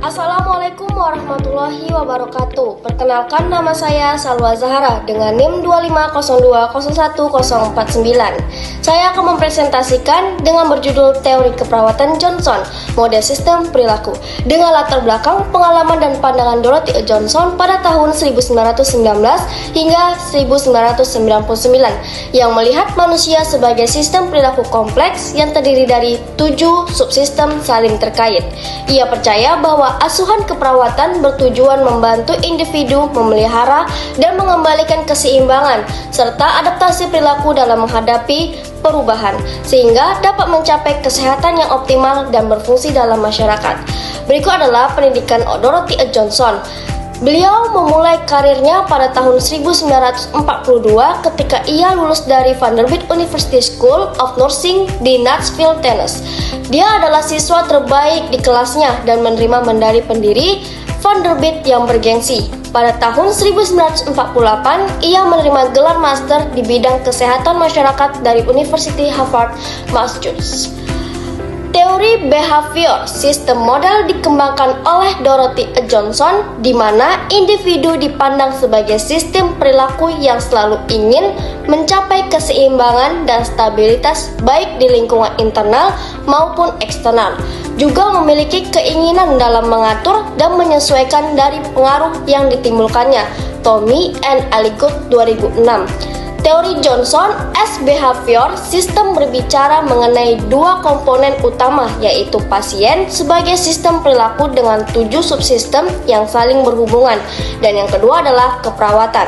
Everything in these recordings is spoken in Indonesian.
Assalamualaikum warahmatullahi wabarakatuh. Perkenalkan, nama saya Salwa Zahara dengan NIM 250201049. Saya akan mempresentasikan dengan berjudul Teori Keperawatan Johnson, Model Sistem Perilaku, dengan latar belakang pengalaman dan pandangan Dorothy E. Johnson pada tahun 1919 hingga 1999 yang melihat manusia sebagai sistem perilaku kompleks yang terdiri dari 7 subsistem saling terkait. Ia percaya bahwa asuhan keperawatan bertujuan membantu individu memelihara dan mengembalikan keseimbangan serta adaptasi perilaku dalam menghadapi perubahan sehingga dapat mencapai kesehatan yang optimal dan berfungsi dalam masyarakat. Berikut adalah pendidikan Dorothy E. Johnson. Beliau memulai karirnya pada tahun 1942 ketika ia lulus dari Vanderbilt University School of Nursing di Nashville, Tennessee. Dia adalah siswa terbaik di kelasnya dan menerima medali pendiri Vanderbilt yang bergengsi. Pada tahun 1948, ia menerima gelar master di bidang kesehatan masyarakat dari University Harvard, Massachusetts. Teori behavior sistem model dikembangkan oleh Dorothy E. Johnson, di mana individu dipandang sebagai sistem perilaku yang selalu ingin mencapai keseimbangan dan stabilitas baik di lingkungan internal maupun eksternal. Juga memiliki keinginan dalam mengatur dan menyesuaikan dari pengaruh yang ditimbulkannya. Tommy and Elliott 2006. Teori Johnson as Behavior System berbicara mengenai 2 komponen utama, yaitu pasien sebagai sistem perilaku dengan 7 subsistem yang saling berhubungan, dan yang kedua adalah keperawatan.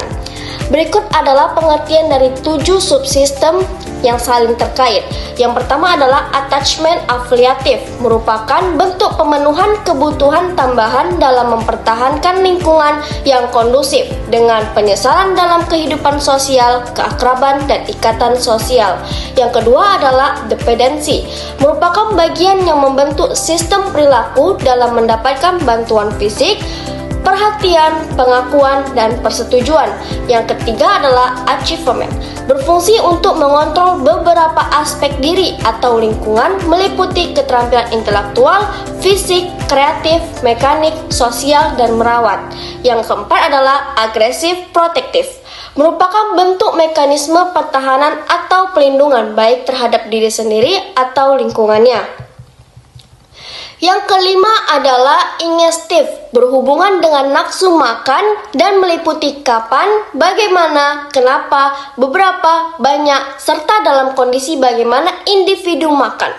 Berikut adalah pengertian dari 7 subsistem yang saling terkait. Yang pertama adalah attachment afiliatif, merupakan bentuk pemenuhan kebutuhan tambahan dalam mempertahankan lingkungan yang kondusif dengan penyesalan dalam kehidupan sosial, keakraban, dan ikatan sosial. Yang kedua adalah dependensi, merupakan bagian yang membentuk sistem perilaku dalam mendapatkan bantuan fisik, perhatian, pengakuan, dan persetujuan. Yang ketiga adalah achievement, berfungsi untuk mengontrol beberapa aspek diri atau lingkungan meliputi keterampilan intelektual, fisik, kreatif, mekanik, sosial, dan merawat. Yang keempat adalah agresif protektif, merupakan bentuk mekanisme pertahanan atau pelindungan baik terhadap diri sendiri atau lingkungannya. Yang kelima adalah ingestif, berhubungan dengan nafsu makan dan meliputi kapan, bagaimana, kenapa, beberapa, banyak, serta dalam kondisi bagaimana individu makan.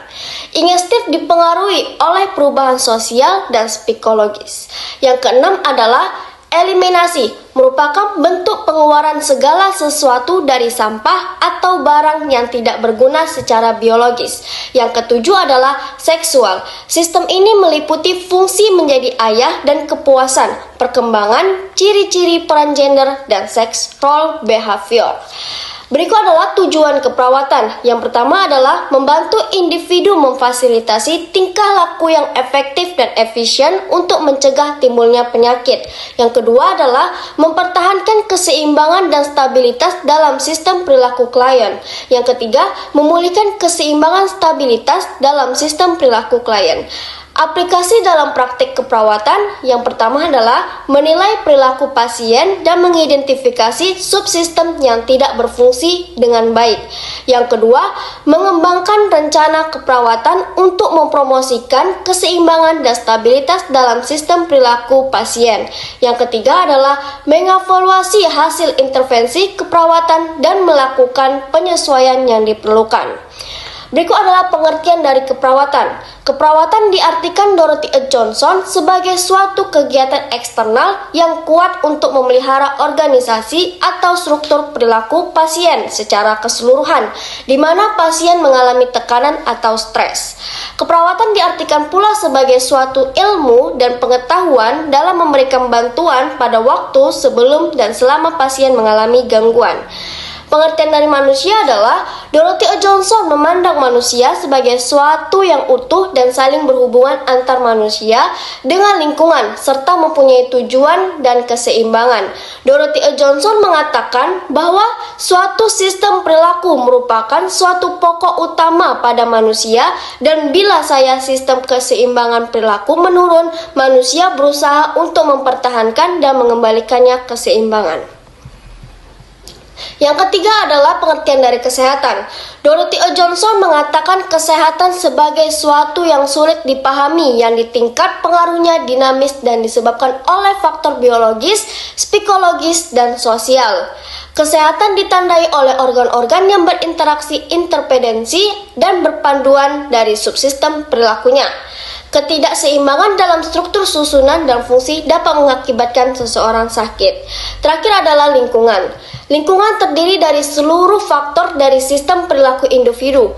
Ingestif dipengaruhi oleh perubahan sosial dan psikologis. Yang keenam adalah eliminasi, merupakan bentuk pengeluaran segala sesuatu dari sampah atau barang yang tidak berguna secara biologis. Yang ketujuh adalah seksual. Sistem ini meliputi fungsi menjadi ayah dan kepuasan, perkembangan, ciri-ciri peran gender, dan sex role behavior. Berikut adalah tujuan keperawatan. Yang pertama adalah membantu individu memfasilitasi tingkah laku yang efektif dan efisien untuk mencegah timbulnya penyakit. Yang kedua adalah mempertahankan keseimbangan dan stabilitas dalam sistem perilaku klien. Yang ketiga, memulihkan keseimbangan stabilitas dalam sistem perilaku klien. Aplikasi dalam praktik keperawatan yang pertama adalah menilai perilaku pasien dan mengidentifikasi subsistem yang tidak berfungsi dengan baik. Yang kedua, mengembangkan rencana keperawatan untuk mempromosikan keseimbangan dan stabilitas dalam sistem perilaku pasien. Yang ketiga adalah mengevaluasi hasil intervensi keperawatan dan melakukan penyesuaian yang diperlukan. Berikut adalah pengertian dari keperawatan. Keperawatan diartikan Dorothy E. Johnson sebagai suatu kegiatan eksternal yang kuat untuk memelihara organisasi atau struktur perilaku pasien secara keseluruhan, di mana pasien mengalami tekanan atau stres. Keperawatan diartikan pula sebagai suatu ilmu dan pengetahuan dalam memberikan bantuan pada waktu sebelum dan selama pasien mengalami gangguan. Pengertian dari manusia adalah Dorothy O. Johnson memandang manusia sebagai suatu yang utuh dan saling berhubungan antar manusia dengan lingkungan serta mempunyai tujuan dan keseimbangan. Dorothy O. Johnson mengatakan bahwa suatu sistem perilaku merupakan suatu pokok utama pada manusia dan bila sistem keseimbangan perilaku menurun, manusia berusaha untuk mempertahankan dan mengembalikannya keseimbangan. Yang ketiga adalah pengertian dari kesehatan. Dorothy O. Johnson mengatakan kesehatan sebagai suatu yang sulit dipahami yang di tingkat pengaruhnya dinamis dan disebabkan oleh faktor biologis, psikologis, dan sosial. Kesehatan ditandai oleh organ-organ yang berinteraksi interdependensi dan berpanduan dari subsistem perilakunya. Ketidakseimbangan dalam struktur susunan dan fungsi dapat mengakibatkan seseorang sakit. Terakhir adalah lingkungan. Lingkungan terdiri dari seluruh faktor dari sistem perilaku individu.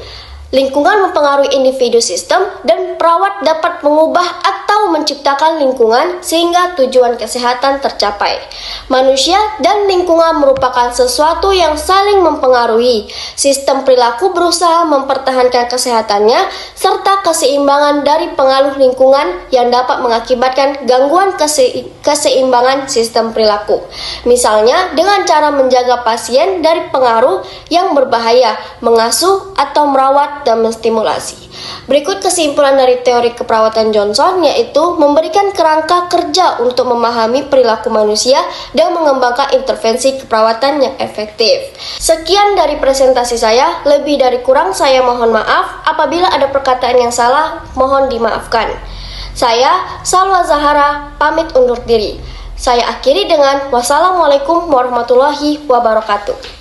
Lingkungan mempengaruhi individu sistem dan perawat dapat mengubah atau menciptakan lingkungan sehingga tujuan kesehatan tercapai. Manusia dan lingkungan merupakan sesuatu yang saling mempengaruhi. Sistem perilaku berusaha mempertahankan kesehatannya serta keseimbangan dari pengaruh lingkungan yang dapat mengakibatkan gangguan keseimbangan sistem perilaku. Misalnya dengan cara menjaga pasien dari pengaruh yang berbahaya, mengasuh atau merawat dan menstimulasi. Berikut kesimpulan dari teori keperawatan Johnson, yaitu memberikan kerangka kerja untuk memahami perilaku manusia dan mengembangkan intervensi keperawatan yang efektif. Sekian dari presentasi saya, lebih dari kurang saya mohon maaf. Apabila ada perkataan yang salah, mohon dimaafkan. Saya, Salwa Zahara, pamit undur diri. Saya akhiri dengan wassalamualaikum warahmatullahi wabarakatuh.